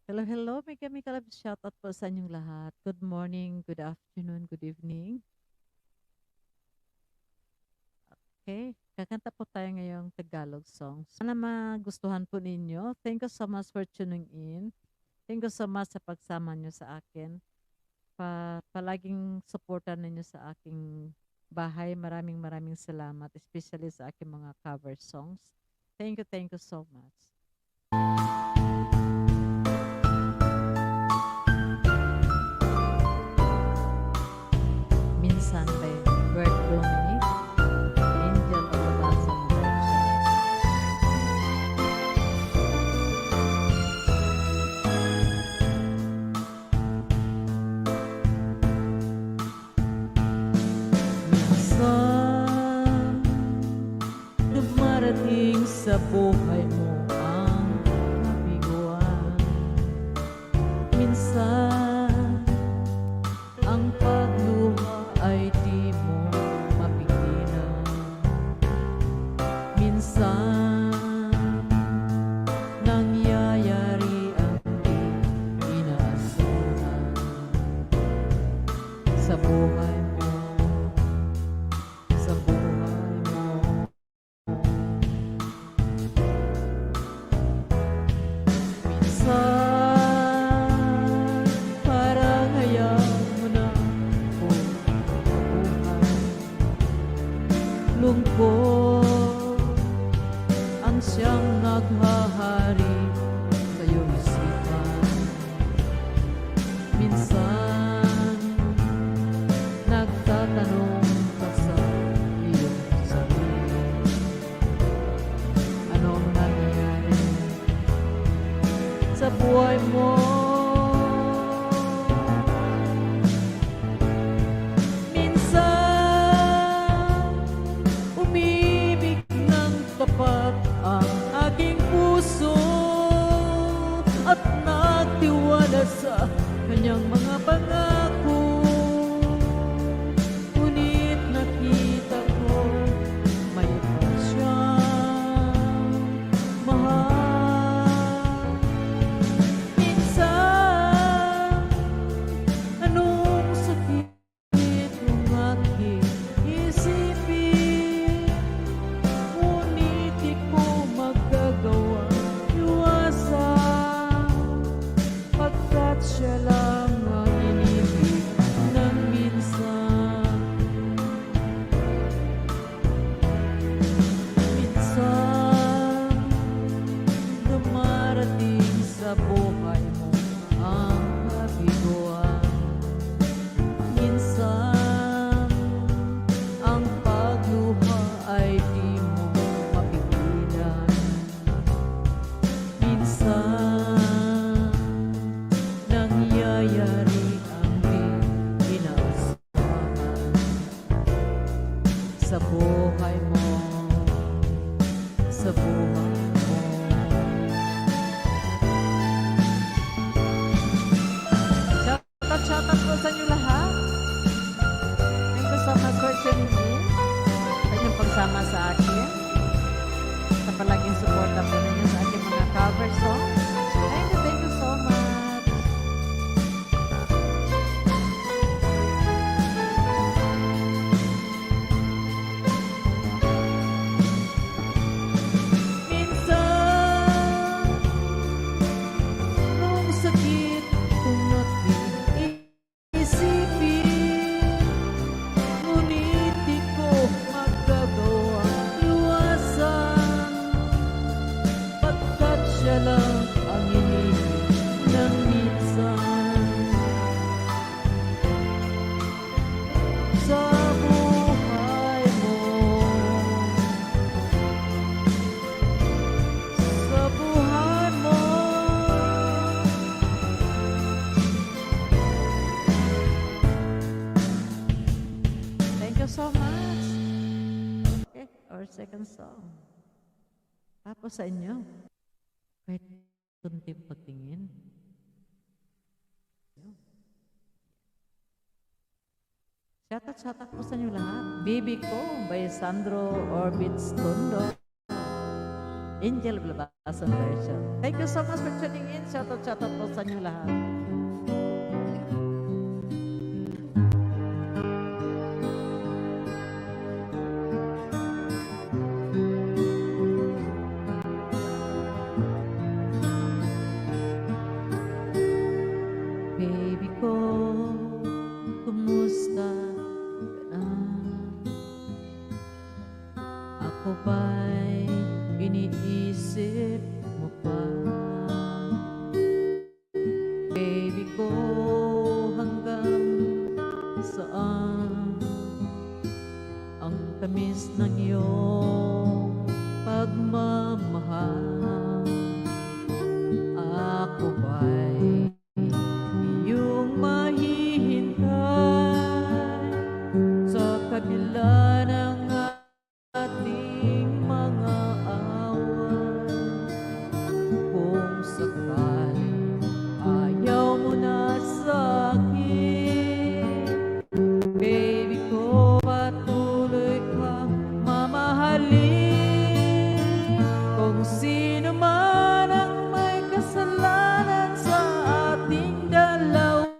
Hello, hello. May kami kalab shoutout po sa inyong lahat. Good morning, good afternoon, good evening. Okay, kakanta po tayo ngayong Tagalog songs. Sana magustuhan po ninyo. Thank you so much for tuning in. Thank you so much sa pagsama nyo sa akin. Palaging supportan ninyo sa aking bahay. Maraming maraming salamat, especially sa aking mga cover songs. Thank you so much. Minsan by Bert Dominic, Angel of the Blossom Version. Minsan, dumarating sa buhay mo ang kabiguan. Minsan, ang pagluha ay di mo mapigilan. Minsan, nangyayari ang di inaasahan sa buhay mo, sa buhay mo. Minsan, parang hayaan mo na ako mabuhay. Lungkot ang siyang naghahari sa iyong isipan. Minsan, nagtatanong ka sa iyong sarili, anong nangyayari sa buhay mo? Minsan, umibig ng tapat ang aking puso at nagtiwala sa kanyang mga pangako. Ngunit nakita ko may iba siyang mahal. Minsan, anong sakit yung aking isipin, ngunit di ko magagawa iwasan, pagkat siya lang ang inibig ng minsan. Minsan, dumarating sa buhay mo ang kabiguan. Minsan, ang pagluha ay di mo mapigilan. Minsan, nangyayari ang di inaasahan sa buhay mo, sa buhay mo. Shoutout po sa inyo lahat. Thank you so much for tuning in. Sa inyong pagsama sa akin. Sa palaging suporta po ninyo sa aking mga cover songs. Thank you so much. Minsan, nung sakit kong isipin, ngunit di ko magagawa iwasan, pagkat siya lang ang inibig ng minsan. Sa buhay mo, sa buhay mo. Thank you so much. Okay, our second song. Tapos sa inyo. Kahit tunting pagtingin. Shoutout po sa inyo lahat. Baby ko by Sandro Orbits Tondo. Angel Blabasan version. Thank you so much for tuning in. Shout out po sa inyo lahat. Baby ko, kumusta ka na? Ako ba'y iniisip mo pa? Baby ko, hanggang saan ang tamis ng iyong pagmamahal? Ako ba'y iyong mahihintay sa kabila ng ating mga away? Kung sakaling ayaw mo na sa akin, baby ko, patuloy kang mamahalin. Kung sino man ang may kasalanan sa ating dalawa,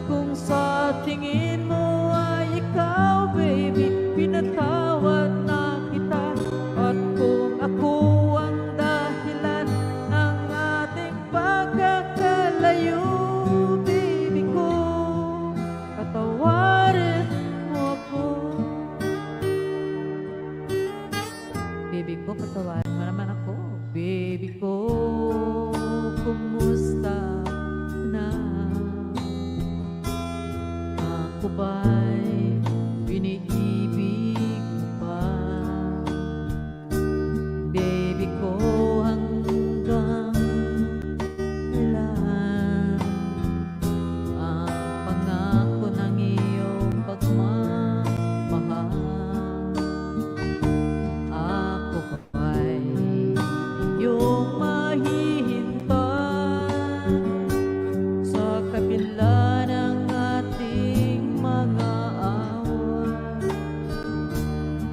kung sa tingin mo ay ikaw, baby, pinatawad na kita. At kung ako ang dahilan ng ating pagkakalayo, baby ko, patawarin mo ako. Baby ko, patawarin mo naman ako. Baby ko, kumusta na? Ako ba'y iniibig mo pa? Baby ko, hanggang kailan ang pangako ng iyong pagmamahal? Ako pa ba'y iyong mahihintay sa kabila ng ating mga away?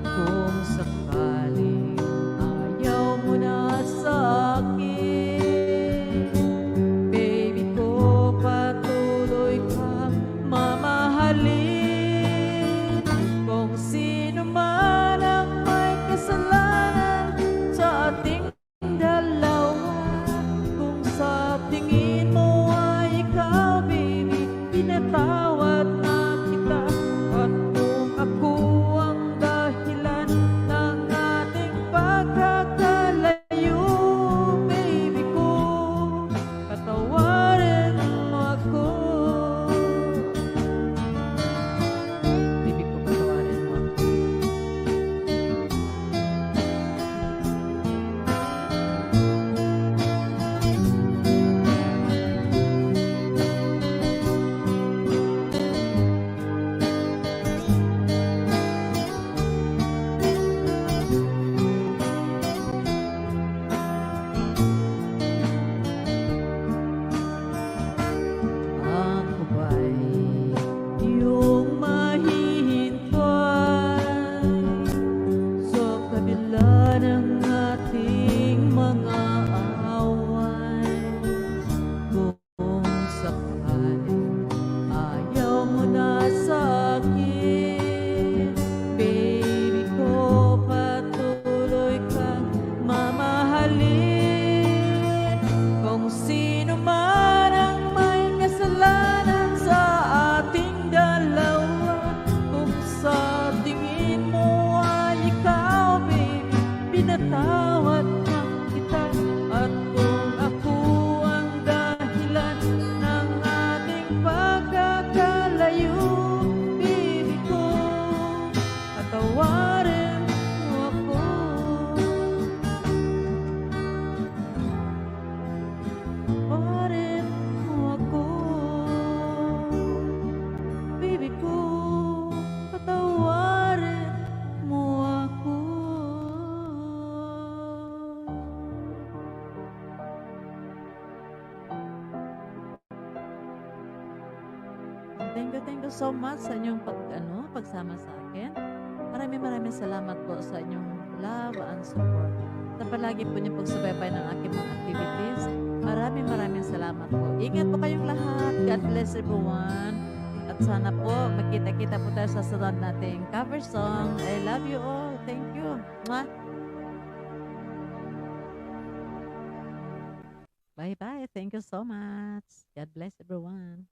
Kung sakaling ayaw mo na sa akin, baby ko, patuloy kang mamahalin. Kung sino man ang may kasalanan sa ating dalawa, kung sa tingin mo ay ikaw, baby, pinatawad na kita. At kung ako ang dahilan ng ating pagkakalayo, baby ko, patawarin mo ako. Baby ko, patawarin mo ako. Ako ba'y iyong mahihintay sa kabila ng ating mga away? Kung sakaling ayaw mo na sa akin, baby ko, patuloy kang mamahalin. Kung sino man ang may kasalanan sa ating dalawa, kung sa tingin mo ay ikaw, baby, pinatawad na kita. At kung ako ang dahilan ng ating pagkakalayo, baby ko, patawarin mo ako. Patawarin mo ako. Baby ko, patawarin mo ako. Thank you so much sa inyong pagsama sa akin. Maraming salamat po sa inyong love and support. Sa palagi po niyong pagsubaybay ng aking mga activities. Maraming salamat po. Ingat po kayong lahat. God bless everyone. At sana po magkita-kita po tayo sa sunod nating cover song. I love you all. Thank you. Mwah. Bye-bye. Thank you so much. God bless everyone.